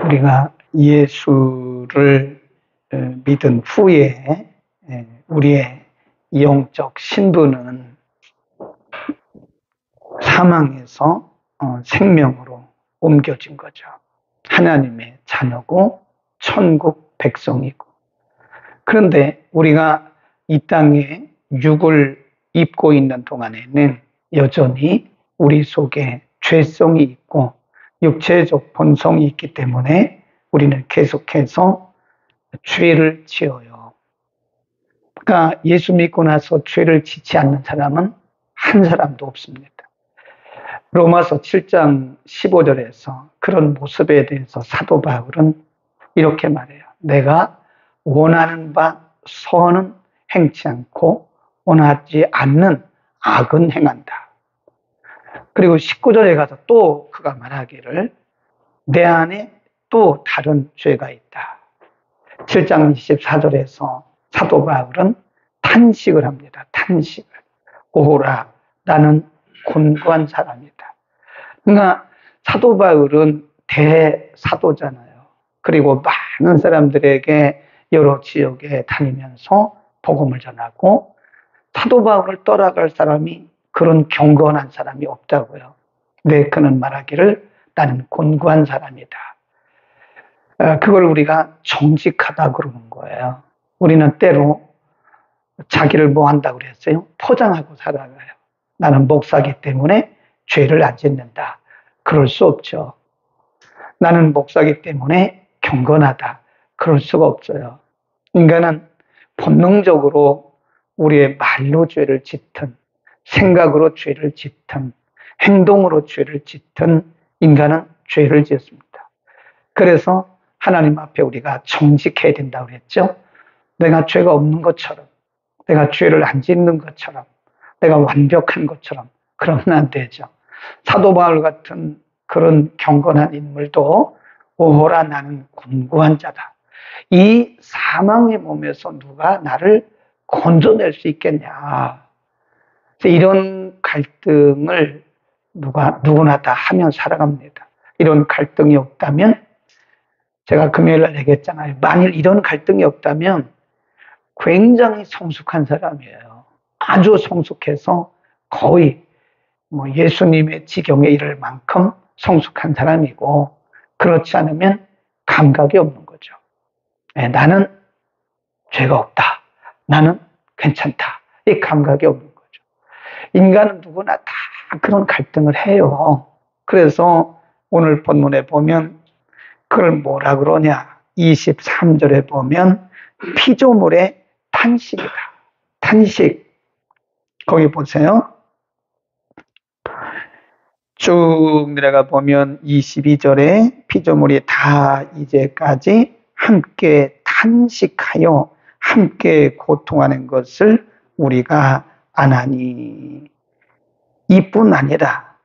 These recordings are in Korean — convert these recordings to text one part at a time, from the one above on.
우리가 예수를 믿은 후에 우리의 영적 신분은 사망에서 생명으로 옮겨진 거죠. 하나님의 자녀고 천국 백성이고. 그런데 우리가 이 땅에 육을 입고 있는 동안에는 여전히 우리 속에 죄성이 있고 육체적 본성이 있기 때문에 우리는 계속해서 죄를 지어요. 그러니까 예수 믿고 나서 죄를 짓지 않는 사람은 한 사람도 없습니다. 로마서 7장 15절에서 그런 모습에 대해서 사도 바울은 이렇게 말해요. 내가 원하는 바 선은 행치 않고 원하지 않는 악은 행한다. 그리고 19절에 가서 또 그가 말하기를 내 안에 또 다른 죄가 있다. 7장 24절에서 사도 바울은 탄식을 합니다. 탄식을. 오호라 나는 곤고한 사람이다. 그러니까 사도 바울은 대사도잖아요. 그리고 많은 사람들에게 여러 지역에 다니면서 복음을 전하고 사도 바울을 따라갈 사람이 그런 경건한 사람이 없다고요. 근데 그는 말하기를 나는 곤고한 사람이다. 그걸 우리가 정직하다 그러는 거예요. 우리는 때로 자기를 뭐 한다고 그랬어요? 포장하고 살아가요. 나는 목사기 때문에 죄를 안 짓는다. 그럴 수 없죠. 나는 목사기 때문에 경건하다. 그럴 수가 없어요. 인간은 본능적으로 우리의 말로 죄를 짓든 생각으로 죄를 짓든 행동으로 죄를 짓든 인간은 죄를 짓습니다. 그래서 하나님 앞에 우리가 정직해야 된다고 그랬죠. 내가 죄가 없는 것처럼 내가 죄를 안 짓는 것처럼 내가 완벽한 것처럼 그러면 안 되죠. 사도 바울 같은 그런 경건한 인물도 오호라 나는 곤고한 자다. 이 사망의 몸에서 누가 나를 건져낼 수 있겠냐. 이런 갈등을 누구나 다 하며 살아갑니다. 이런 갈등이 없다면 제가 금요일 날 얘기했잖아요. 만일 이런 갈등이 없다면 굉장히 성숙한 사람이에요. 아주 성숙해서 거의 예수님의 지경에 이를 만큼 성숙한 사람이고 그렇지 않으면 감각이 없는 거죠. 나는 죄가 없다. 나는 괜찮다. 이 감각이 없는 거죠. 인간은 누구나 다 그런 갈등을 해요. 그래서 오늘 본문에 보면 그걸 뭐라 그러냐. 23절에 보면 피조물의 탄식이다. 탄식. 거기 보세요. 쭉 내려가 보면 22절에 피조물이 다 이제까지 함께 탄식하여 함께 고통하는 것을 우리가 아나니 이뿐 아니라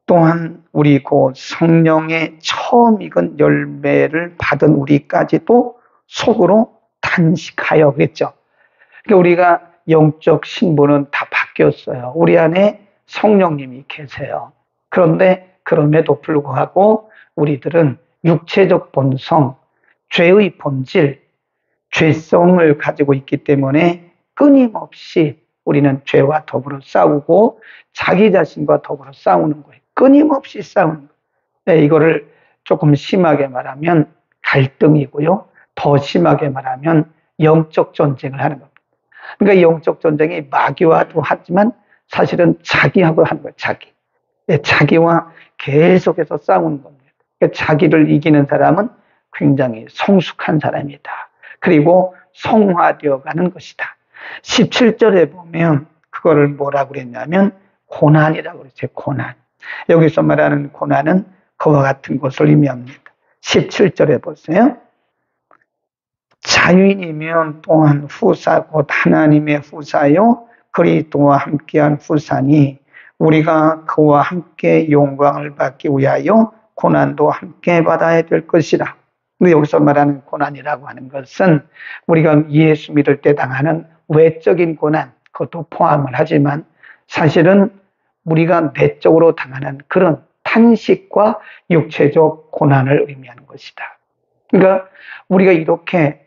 또한 우리 곧 성령의 처음 익은 열매를 받은 우리까지도 속으로 탄식하여 그랬죠. 그러니까 우리가 영적 신분은 다 바뀌었어요. 우리 안에 성령님이 계세요. 그런데 그럼에도 불구하고 우리들은 육체적 본성, 죄의 본질, 죄성을 가지고 있기 때문에 끊임없이 우리는 죄와 더불어 싸우고 자기 자신과 더불어 싸우는 거예요. 끊임없이 싸우는 거예요. 이거를 조금 심하게 말하면 갈등이고요. 더 심하게 말하면 영적 전쟁을 하는 겁니다. 그러니까 영적 전쟁이 마귀와도 하지만 사실은 자기하고 하는 거예요. 자기와 계속해서 싸우는 겁니다. 그러니까 자기를 이기는 사람은 굉장히 성숙한 사람이다. 그리고 성화되어 가는 것이다. 17절에 보면 그거를 뭐라고 그랬냐면 고난이라고 그랬어요. 고난. 여기서 말하는 고난은 그와 같은 것을 의미합니다. 17절에 보세요. 자유인이면 또한 후사 곧 하나님의 후사요 그리스도와 함께한 후사니 우리가 그와 함께 영광을 받기 위하여 고난도 함께 받아야 될 것이라. 근데 여기서 말하는 고난이라고 하는 것은 우리가 예수 믿을 때 당하는 외적인 고난 그것도 포함을 하지만 사실은 우리가 내적으로 당하는 그런 탄식과 육체적 고난을 의미하는 것이다. 그러니까 우리가 이렇게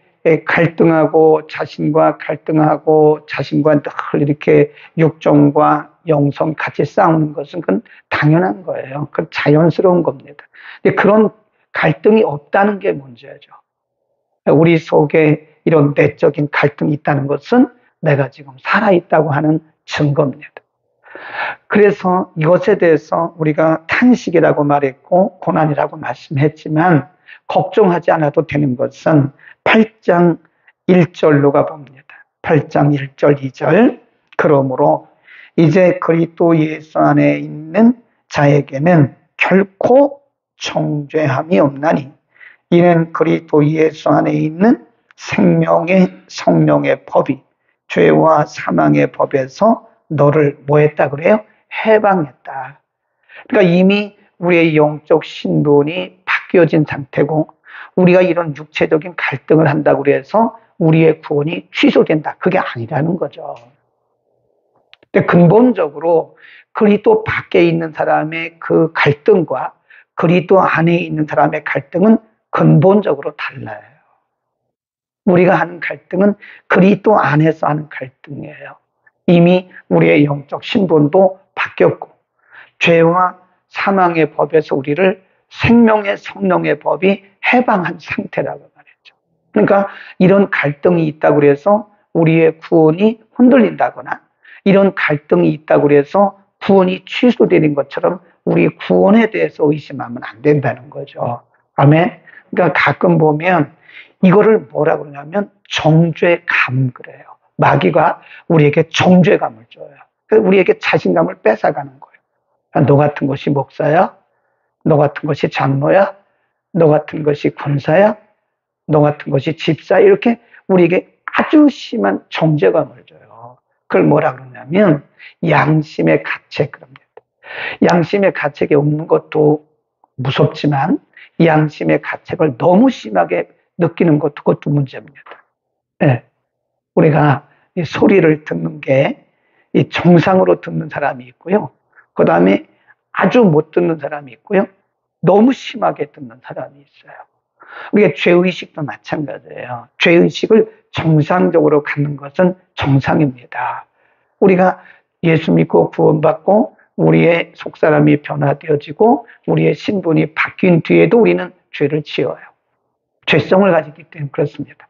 갈등하고 자신과 갈등하고 자신과 늘 이렇게 육정과 영성 같이 싸우는 것은 그건 당연한 거예요. 그건 자연스러운 겁니다. 근데 그런 갈등이 없다는 게 문제죠. 우리 속에 이런 내적인 갈등이 있다는 것은 내가 지금 살아있다고 하는 증거입니다. 그래서 이것에 대해서 우리가 탄식이라고 말했고 고난이라고 말씀했지만 걱정하지 않아도 되는 것은 8장 1절로 가봅니다. 8장 1절 2절 그러므로 이제 그리스도 예수 안에 있는 자에게는 결코 정죄함이 없나니 이는 그리스도 예수 안에 있는 생명의 성령의 법이 죄와 사망의 법에서 너를 뭐 했다 그래요? 해방했다. 그러니까 이미 우리의 영적 신분이 바뀌어진 상태고 우리가 이런 육체적인 갈등을 한다고 해서 우리의 구원이 취소된다. 그게 아니라는 거죠. 근데 근본적으로 그리스도 밖에 있는 사람의 그 갈등과 그리스도 안에 있는 사람의 갈등은 근본적으로 달라요. 우리가 하는 갈등은 그리스도 안에서 하는 갈등이에요. 이미 우리의 영적 신분도 바뀌었고 죄와 사망의 법에서 우리를 생명의 성령의 법이 해방한 상태라고 말했죠. 그러니까 이런 갈등이 있다고 해서 우리의 구원이 흔들린다거나 이런 갈등이 있다고 해서 구원이 취소되는 것처럼 우리 구원에 대해서 의심하면 안 된다는 거죠. 아멘. 그러니까 가끔 보면 이거를 뭐라 그러냐면 정죄감 그래요. 마귀가 우리에게 정죄감을 줘요. 우리에게 자신감을 뺏어가는 거예요. 너 같은 것이 목사야? 너 같은 것이 장로야? 너 같은 것이 군사야? 너 같은 것이 집사? 이렇게 우리에게 아주 심한 정죄감을 줘요. 그걸 뭐라 그러냐면 양심의 가책 그럽니다. 양심의 가책이 없는 것도 무섭지만 양심의 가책을 너무 심하게 느끼는 것도 그것도 문제입니다. 네. 우리가 이 소리를 듣는 게 이 정상으로 듣는 사람이 있고요. 그 다음에 아주 못 듣는 사람이 있고요. 너무 심하게 듣는 사람이 있어요. 우리가 죄의식도 마찬가지예요. 죄의식을 정상적으로 갖는 것은 정상입니다. 우리가 예수 믿고 구원받고 우리의 속사람이 변화되어지고 우리의 신분이 바뀐 뒤에도 우리는 죄를 지어요. 죄성을 가지기 때문에 그렇습니다.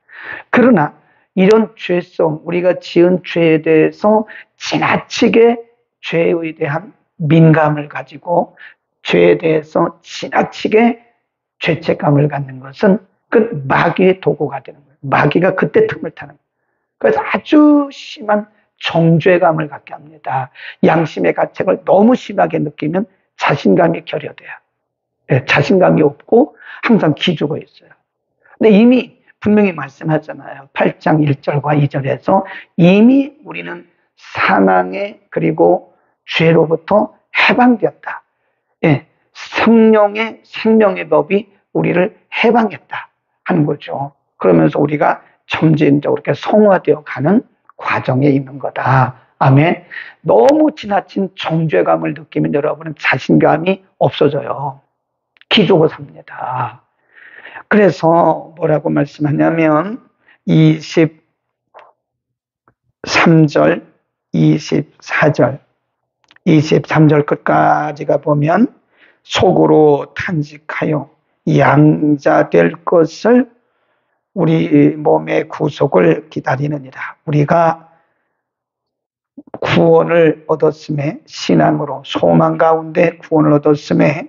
그러나 이런 죄성, 우리가 지은 죄에 대해서 지나치게 죄에 대한 민감을 가지고 죄에 대해서 지나치게 죄책감을 갖는 것은 그 마귀의 도구가 되는 거예요. 마귀가 그때 틈을 타는 거예요. 그래서 아주 심한 정죄감을 갖게 합니다. 양심의 가책을 너무 심하게 느끼면 자신감이 결여돼요. 네, 자신감이 없고 항상 기죽어 있어요. 근데 이미 분명히 말씀하잖아요. 8장 1절과 2절에서 이미 우리는 사망의 그리고 죄로부터 해방되었다. 예, 성령의 생명의 법이 우리를 해방했다 하는 거죠. 그러면서 우리가 점진적으로 이렇게 성화되어 가는 과정에 있는 거다. 아멘. 너무 지나친 정죄감을 느끼면 여러분은 자신감이 없어져요. 기죽어 삽니다. 그래서 뭐라고 말씀하냐면 23절, 24절, 23절 끝까지가 보면 속으로 탄식하여 양자될 것을 우리 몸의 구속을 기다리느니라. 우리가 구원을 얻었음에 신앙으로 소망 가운데 구원을 얻었음에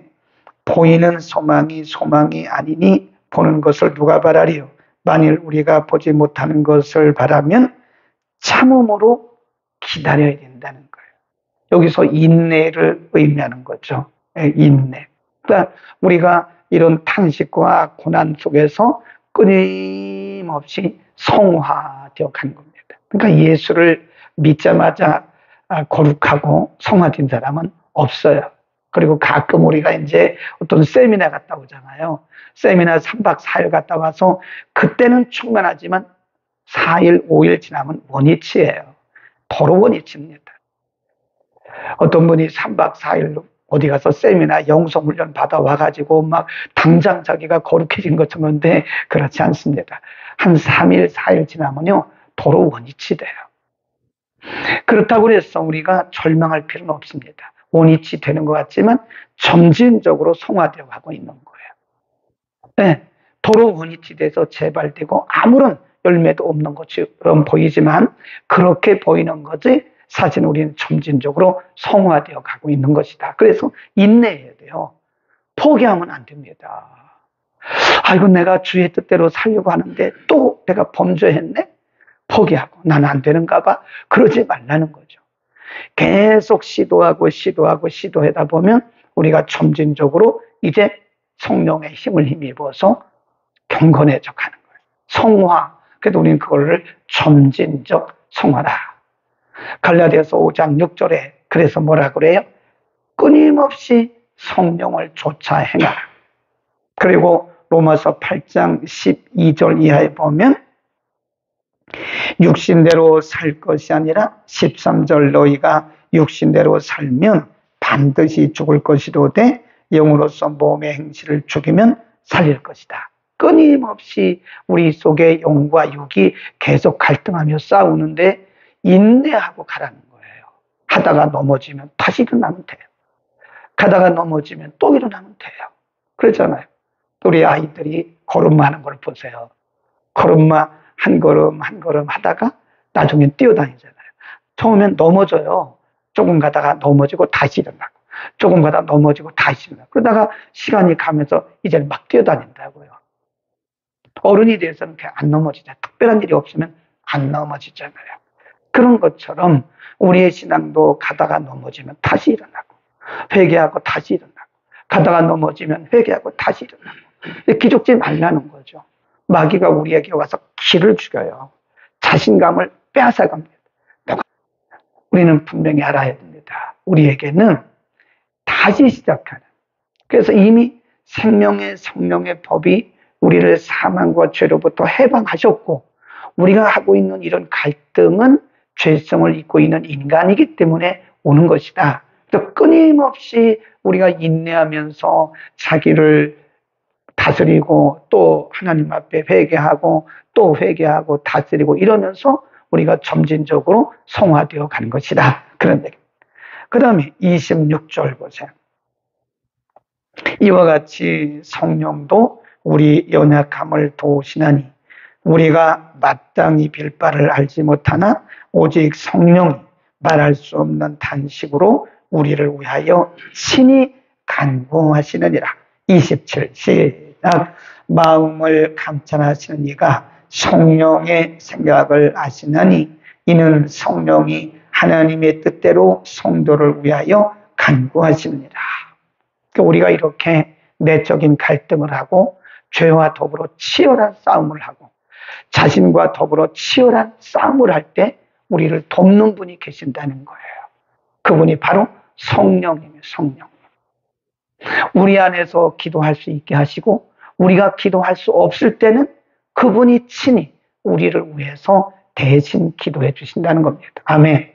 보이는 소망이 아니니 보는 것을 누가 바라리요? 만일 우리가 보지 못하는 것을 바라면 참음으로 기다려야 된다는 거예요. 여기서 인내를 의미하는 거죠. 인내. 그러니까 우리가 이런 탄식과 고난 속에서 끊임없이 성화되어 간 겁니다. 그러니까 예수를 믿자마자 거룩하고 성화된 사람은 없어요. 그리고 가끔 우리가 이제 어떤 세미나 갔다 오잖아요. 세미나 3박 4일 갔다 와서 그때는 충만하지만 4일, 5일 지나면 원위치예요. 도로 원위치입니다. 어떤 분이 3박 4일로 어디 가서 세미나 영성훈련 받아와가지고 막 당장 자기가 거룩해진 것처럼 돼. 그렇지 않습니다. 한 3일, 4일 지나면요, 도로 원위치 돼요. 그렇다고 해서 우리가 절망할 필요는 없습니다. 원위치 되는 것 같지만 점진적으로 성화되어 가고 있는 거예요. 네, 도로 원위치 돼서 재발되고 아무런 열매도 없는 것처럼 보이지만 그렇게 보이는 거지 사실 우리는 점진적으로 성화되어 가고 있는 것이다. 그래서 인내해야 돼요. 포기하면 안 됩니다. 아이고 내가 주의 뜻대로 살려고 하는데 또 내가 범죄했네? 포기하고 나는 안 되는가 봐. 그러지 말라는 거죠. 계속 시도하다 보면 우리가 점진적으로 이제 성령의 힘을 힘입어서 경건해져 가는 거예요. 성화. 그래도 우리는 그거를 점진적 성화라. 갈라디아서 5장 6절에 그래서 뭐라 그래요? 끊임없이 성령을 쫓아 행하라. 그리고 로마서 8장 12절 이하에 보면 육신대로 살 것이 아니라 13절 너희가 육신대로 살면 반드시 죽을 것이로되 영으로서 몸의 행실을 죽이면 살릴 것이다. 끊임없이 우리 속에 영과 육이 계속 갈등하며 싸우는데 인내하고 가라는 거예요. 하다가 넘어지면 다시 일어나면 돼요. 가다가 넘어지면 또 일어나면 돼요. 그렇잖아요. 우리 아이들이 걸음마하는 걸 보세요. 걸음마 한 걸음 한 걸음 하다가 나중엔 뛰어다니잖아요. 처음엔 넘어져요. 조금 가다가 넘어지고 다시 일어나고 조금 가다가 넘어지고 다시 일어나고 그러다가 시간이 가면서 이제 막 뛰어다닌다고요. 어른이 돼서는 그냥 안 넘어지잖아요. 특별한 일이 없으면 안 넘어지잖아요. 그런 것처럼 우리의 신앙도 가다가 넘어지면 다시 일어나고 회개하고 다시 일어나고 가다가 넘어지면 회개하고 다시 일어나고 기죽지 말라는 거죠. 마귀가 우리에게 와서 기를 죽여요. 자신감을 빼앗아갑니다. 우리는 분명히 알아야 됩니다. 우리에게는 다시 시작하는, 그래서 이미 생명의 성령의 법이 우리를 사망과 죄로부터 해방하셨고 우리가 하고 있는 이런 갈등은 죄성을 입고 있는 인간이기 때문에 오는 것이다. 또 끊임없이 우리가 인내하면서 자기를 다스리고 또 하나님 앞에 회개하고 또 회개하고 다스리고 이러면서 우리가 점진적으로 성화되어 가는 것이다. 그런 얘기. 그 다음에 26절 보세요. 이와 같이 성령도 우리 연약함을 도우시나니 우리가 마땅히 빌 바를 알지 못하나 오직 성령이 말할 수 없는 탄식으로 우리를 위하여 친히 간구하시느니라. 27 시작. 마음을 감찰하시는 이가 성령의 생각을 아시나니 이는 성령이 하나님의 뜻대로 성도를 위하여 간구하시느니라. 우리가 이렇게 내적인 갈등을 하고 죄와 더불어 치열한 싸움을 하고 자신과 더불어 치열한 싸움을 할 때 우리를 돕는 분이 계신다는 거예요. 그분이 바로 성령님이에요. 성령. 우리 안에서 기도할 수 있게 하시고 우리가 기도할 수 없을 때는 그분이 친히 우리를 위해서 대신 기도해 주신다는 겁니다. 아멘.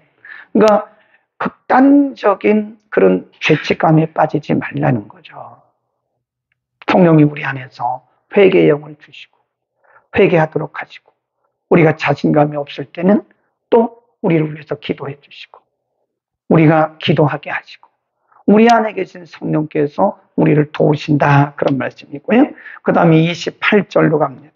그러니까 극단적인 그런 죄책감에 빠지지 말라는 거죠. 성령이 우리 안에서 회개의 영을 주시고 회개하도록 하시고 우리가 자신감이 없을 때는 또 우리를 위해서 기도해 주시고 우리가 기도하게 하시고 우리 안에 계신 성령께서 우리를 도우신다. 그런 말씀이고요. 그 다음에 28절로 갑니다.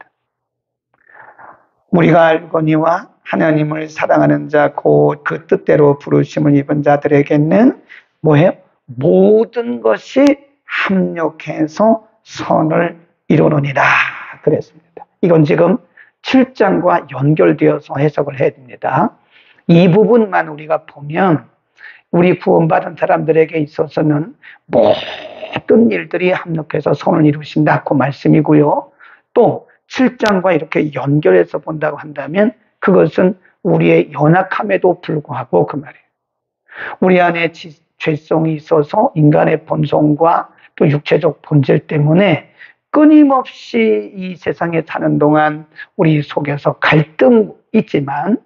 우리가 알거니와 하나님을 사랑하는 자 곧 그 뜻대로 부르심을 입은 자들에게는 뭐예요? 모든 것이 합력해서 선을 이루느니라 그랬습니다. 이건 지금 7장과 연결되어서 해석을 해야 됩니다. 이 부분만 우리가 보면 우리 구원받은 사람들에게 있어서는 모든 일들이 합력해서 선을 이루신다 그 말씀이고요. 또 7장과 이렇게 연결해서 본다고 한다면 그것은 우리의 연약함에도 불구하고 그 말이에요. 우리 안에 죄성이 있어서 인간의 본성과 또 육체적 본질 때문에 끊임없이 이 세상에 사는 동안 우리 속에서 갈등이 있지만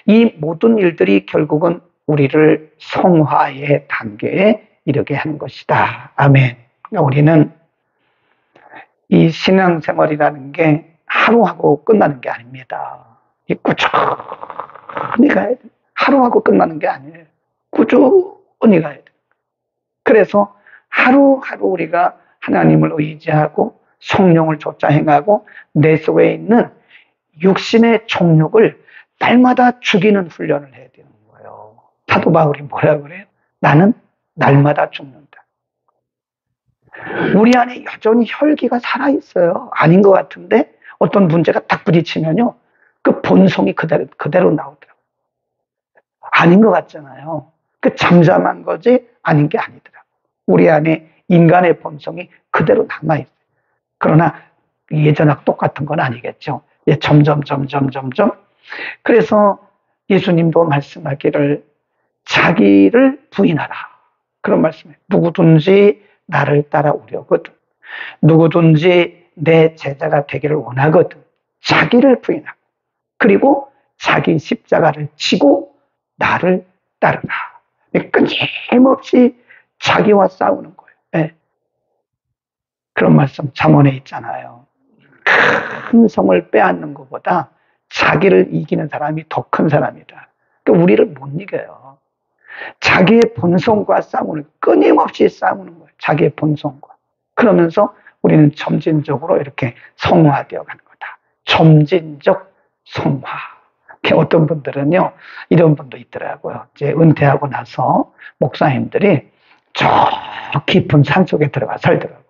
이 모든 일들이 결국은 우리를 성화의 단계에 이르게 하는 것이다. 아멘. 그러니까 우리는 이 신앙생활이라는 게 하루하고 끝나는 게 아닙니다. 이 꾸준히 가야 돼. 하루하고 끝나는 게 아니에요. 꾸준히 가야 돼. 그래서 하루하루 우리가 하나님을 의지하고 성령을 좇아 행하고 내 속에 있는 육신의 정욕을 날마다 죽이는 훈련을 해야 되는 거예요. 사도 바울이 뭐라 그래요? 나는 날마다 죽는다. 우리 안에 여전히 혈기가 살아있어요. 아닌 것 같은데 어떤 문제가 딱 부딪히면요. 그 본성이 그대로 나오더라고요. 아닌 것 같잖아요. 그 잠잠한 거지 아닌 게 아니더라고요. 우리 안에 인간의 본성이 그대로 남아있어요. 그러나 예전하고 똑같은 건 아니겠죠. 예, 점점. 그래서 예수님도 말씀하기를 자기를 부인하라. 그런 말씀이에요. 누구든지 나를 따라오려거든. 누구든지 내 제자가 되기를 원하거든. 자기를 부인하고 그리고 자기 십자가를 지고 나를 따르라. 끊임없이 자기와 싸우는 거예요. 네. 그런 말씀 잠언에 있잖아요. 큰 성을 빼앗는 것보다 자기를 이기는 사람이 더 큰 사람이다. 그러니까 우리를 못 이겨요. 자기의 본성과 싸우는, 끊임없이 싸우는 거예요. 자기의 본성과. 그러면서 우리는 점진적으로 이렇게 성화되어 가는 거다. 점진적 성화. 어떤 분들은요, 이런 분도 있더라고요. 이제 은퇴하고 나서 목사님들이 저 깊은 산 속에 들어가 살더라고요.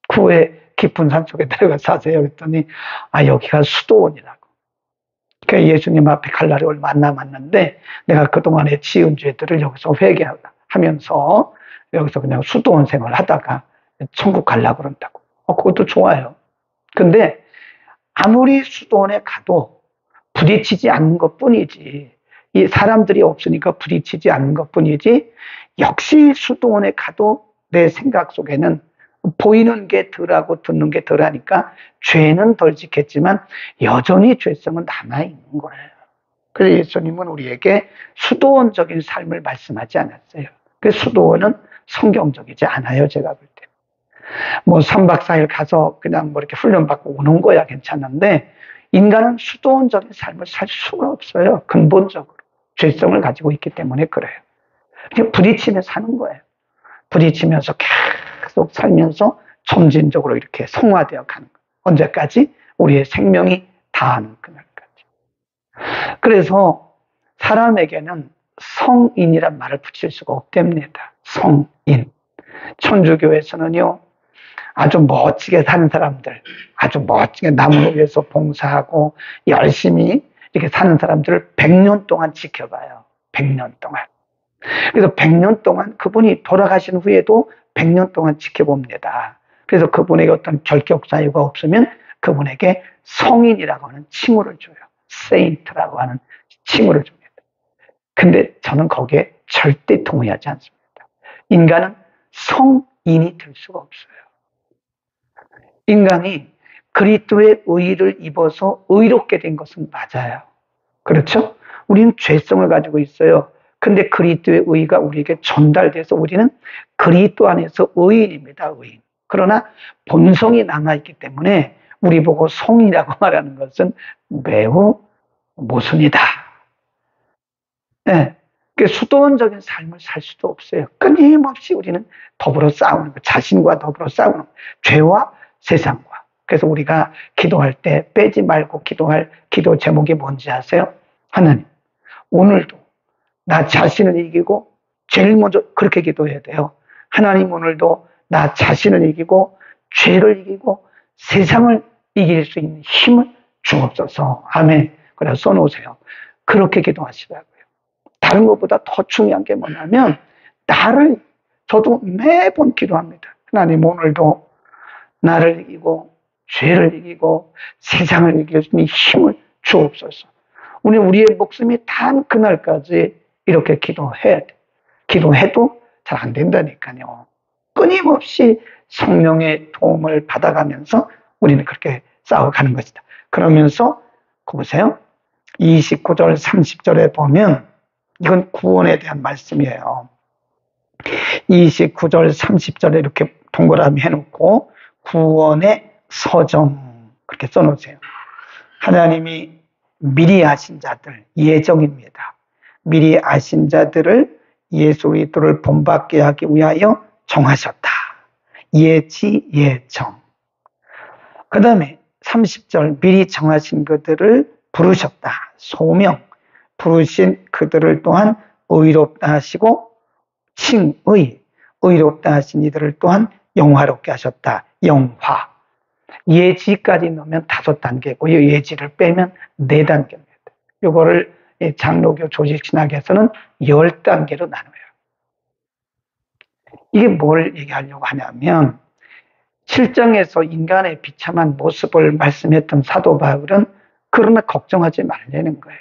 그 후에 깊은 산 속에 들어가 사세요. 그랬더니, 여기가 수도원이라고. 그러니까 예수님 앞에 갈 날이 얼마 안 남았는데, 내가 그동안에 지은 죄들을 여기서 회개하면서, 여기서 그냥 수도원 생활 하다가 천국 가려고 그런다고. 그것도 좋아요. 근데, 아무리 수도원에 가도 부딪히지 않는 것 뿐이지, 이 사람들이 없으니까 부딪히지 않는 것 뿐이지, 역시 수도원에 가도 내 생각 속에는 보이는 게 덜하고 듣는 게 덜하니까 죄는 덜 지켰지만 여전히 죄성은 남아있는 거예요. 그래서 예수님은 우리에게 수도원적인 삶을 말씀하지 않았어요. 그 수도원은 성경적이지 않아요. 제가 볼 때. 뭐 3박 4일 가서 그냥 뭐 이렇게 훈련받고 오는 거야 괜찮은데 인간은 수도원적인 삶을 살 수가 없어요. 근본적으로. 죄성을 가지고 있기 때문에 그래요. 그냥 부딪히며 사는 거예요. 부딪히면서 계속 살면서 점진적으로 이렇게 성화되어 가는 거예요. 언제까지? 우리의 생명이 다하는 그날까지. 그래서 사람에게는 성인이란 말을 붙일 수가 없답니다. 성인. 천주교에서는요, 아주 멋지게 사는 사람들, 아주 멋지게 남을 위해서 봉사하고 열심히 이렇게 사는 사람들을 100년 동안 지켜봐요. 100년 동안. 그래서 100년 동안 그분이 돌아가신 후에도 100년 동안 지켜봅니다. 그래서 그분에게 어떤 결격 사유가 없으면 그분에게 성인이라고 하는 칭호를 줘요. 세인트라고 하는 칭호를 줍니다. 근데 저는 거기에 절대 동의하지 않습니다. 인간은 성인이 될 수가 없어요. 인간이 그리스도의 의를 입어서 의롭게 된 것은 맞아요. 그렇죠? 우리는 죄성을 가지고 있어요. 근데 그리스도의 의가 우리에게 전달돼서 우리는 그리스도 안에서 의인입니다. 의인. 그러나 본성이 남아있기 때문에 우리 보고 성이라고 말하는 것은 매우 모순이다. 네. 수도원적인 삶을 살 수도 없어요. 끊임없이 우리는 더불어 싸우는 거, 자신과 더불어 싸우는 거, 죄와 세상과. 그래서 우리가 기도할 때 빼지 말고 기도할 기도 제목이 뭔지 아세요? 하나님, 오늘도 나 자신을 이기고 제일 먼저 그렇게 기도해야 돼요. 하나님, 오늘도 나 자신을 이기고 죄를 이기고 세상을 이길 수 있는 힘을 주옵소서. 아멘. 그래서 써놓으세요. 그렇게 기도하시라고요. 다른 것보다 더 중요한 게 뭐냐면 저도 매번 기도합니다. 하나님, 오늘도 나를 이기고 죄를 이기고 세상을 이길 수 있는 힘을 주옵소서. 우리의 목숨이 단 그날까지 이렇게 기도해야 돼. 기도해도 잘 안 된다니까요. 끊임없이 성령의 도움을 받아가면서 우리는 그렇게 싸워가는 것이다. 그러면서 보세요. 29절, 30절에 보면 이건 구원에 대한 말씀이에요. 29절, 30절에 이렇게 동그라미 해놓고 구원의 서정 그렇게 써놓으세요. 하나님이 미리 아신 자들, 예정입니다. 미리 아신 자들을 예수 그리스도를 본받게 하기 위하여 정하셨다. 예지, 예정. 그 다음에 30절 미리 정하신 그들을 부르셨다. 소명. 부르신 그들을 또한 의롭다 하시고 칭의. 의롭다 하신 이들을 또한 영화롭게 하셨다. 영화. 예지까지 넣으면 5단계고 예지를 빼면 4단계입니다. 이거를 장로교 조직신학에서는 10단계로 나눠요. 이게 뭘 얘기하려고 하냐면 7장에서 인간의 비참한 모습을 말씀했던 사도 바울은 그러나 걱정하지 말라는 거예요.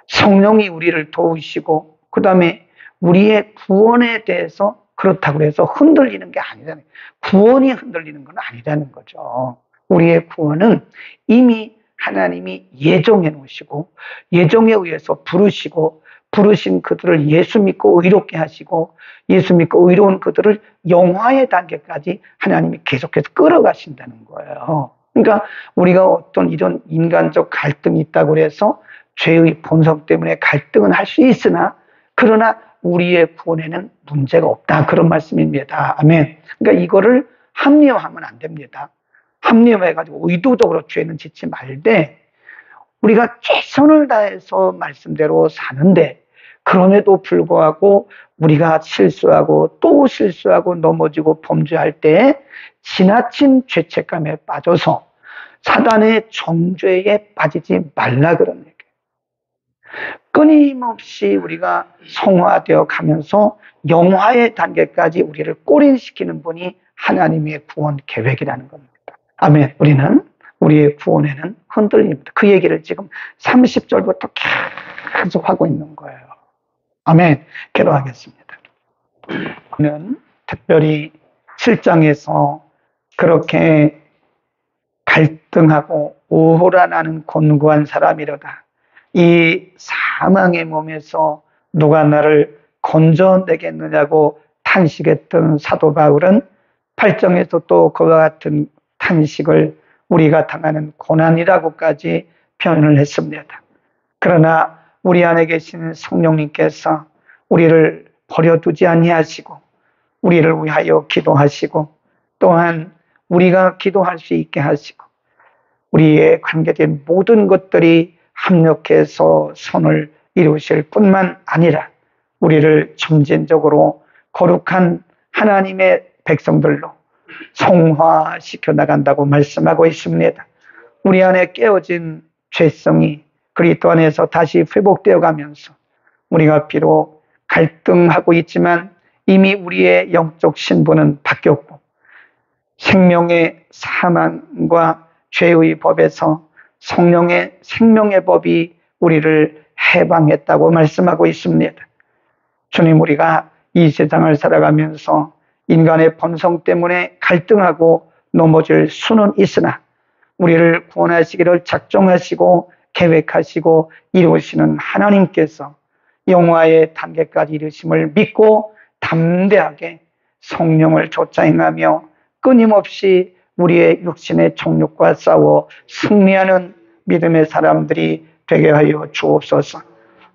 성령이 우리를 도우시고 그 다음에 우리의 구원에 대해서 그렇다고 해서 흔들리는 게 아니라는 거예요. 구원이 흔들리는 건 아니라는 거죠. 우리의 구원은 이미 하나님이 예정해 놓으시고 예정에 의해서 부르시고 부르신 그들을 예수 믿고 의롭게 하시고 예수 믿고 의로운 그들을 영화의 단계까지 하나님이 계속해서 끌어가신다는 거예요. 그러니까 우리가 어떤 이런 인간적 갈등이 있다고 해서 죄의 본성 때문에 갈등은 할 수 있으나 그러나 우리의 구원에는 문제가 없다. 그런 말씀입니다. 아멘. 그러니까 이거를 합리화하면 안 됩니다. 합리화해가지고 의도적으로 죄는 짓지 말되 우리가 최선을 다해서 말씀대로 사는데 그럼에도 불구하고 우리가 실수하고 또 실수하고 넘어지고 범죄할 때 지나친 죄책감에 빠져서 사단의 정죄에 빠지지 말라 그런 얘기예요. 끊임없이 우리가 성화되어 가면서 영화의 단계까지 우리를 꼬린시키는 분이 하나님의 구원 계획이라는 겁니다. 아멘. 우리는 우리의 구원에는 흔들립니다. 그 얘기를 지금 30절부터 계속 하고 있는 거예요. 아멘. 기도하겠습니다. 우리는 특별히 7장에서 그렇게 갈등하고 오호라 나는 곤고한 사람이로다. 이 사망의 몸에서 누가 나를 건져내겠느냐고 탄식했던 사도 바울은 8장에서 또 그와 같은 탄식을 우리가 당하는 고난이라고까지 표현을 했습니다. 그러나 우리 안에 계신 성령님께서 우리를 버려두지 아니하시고 우리를 위하여 기도하시고 또한 우리가 기도할 수 있게 하시고 우리의 관계된 모든 것들이 합력해서 선을 이루실 뿐만 아니라 우리를 점진적으로 거룩한 하나님의 백성들로 성화시켜 나간다고 말씀하고 있습니다. 우리 안에 깨어진 죄성이 그리스도 안에서 다시 회복되어 가면서 우리가 비록 갈등하고 있지만 이미 우리의 영적 신분은 바뀌었고 생명의 사망과 죄의 법에서 성령의 생명의 법이 우리를 해방했다고 말씀하고 있습니다. 주님, 우리가 이 세상을 살아가면서 인간의 본성 때문에 갈등하고 넘어질 수는 있으나 우리를 구원하시기를 작정하시고 계획하시고 이루시는 하나님께서 영화의 단계까지 이루심을 믿고 담대하게 성령을 좇아 행하며 끊임없이 우리의 육신의 정욕과 싸워 승리하는 믿음의 사람들이 되게 하여 주옵소서.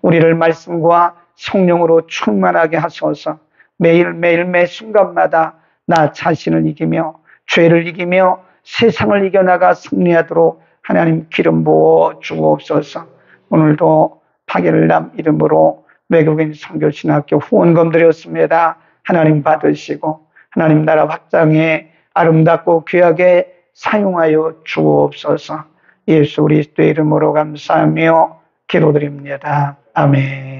우리를 말씀과 성령으로 충만하게 하소서. 매일매일 매 순간마다 나 자신을 이기며 죄를 이기며 세상을 이겨나가 승리하도록 하나님 기름 부어 주옵소서. 오늘도 파겔남 이름으로 외국인 선교신학교 후원금 드렸습니다. 하나님 받으시고 하나님 나라 확장에 아름답고 귀하게 사용하여 주옵소서. 예수 그리스도의 이름으로 감사하며 기도드립니다. 아멘.